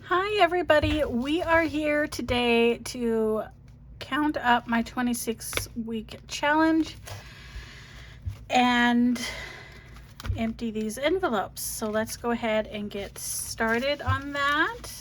Hi everybody, we are here today to count up my 26-week challenge and empty these envelopes. So let's go ahead and get started on that.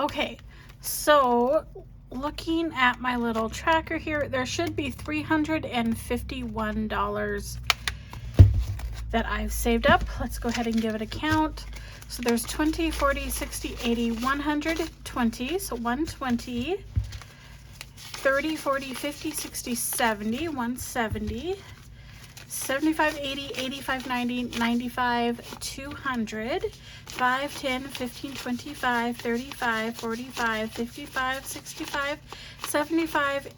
Okay, so looking at my little tracker here, there should be $351 that I've saved up. Let's go ahead and give it a count. So there's 20, 40, 60, 80, 120, so 120, 30, 40, 50, 60, 70, 170, 75, 80, 85, 90, 95, 200, 5, 10, 15, 25, 35, 45, 55, 65, 75,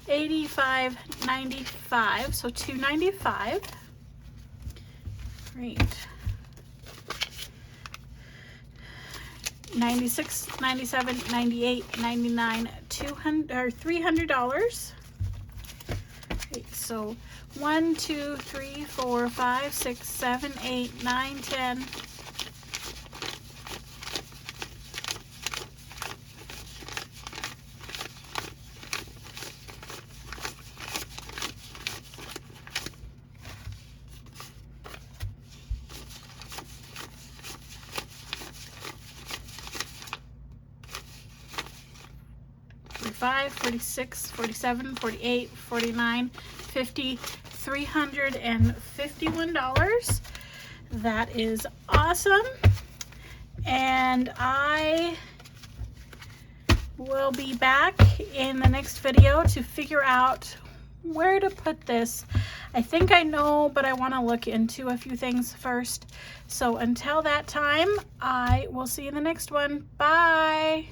85, 95, so 295. Great. 96, 97, 98, 99, $300. Okay, so 1, 2, 3, 4, 5, 6, 7, 8, 9, 10. $45, $46, $47, $48, $49, $50, $351. That is awesome. And I will be back in the next video to figure out where to put this. I think I know, but I want to look into a few things first. So until that time, I will see you in the next one. Bye.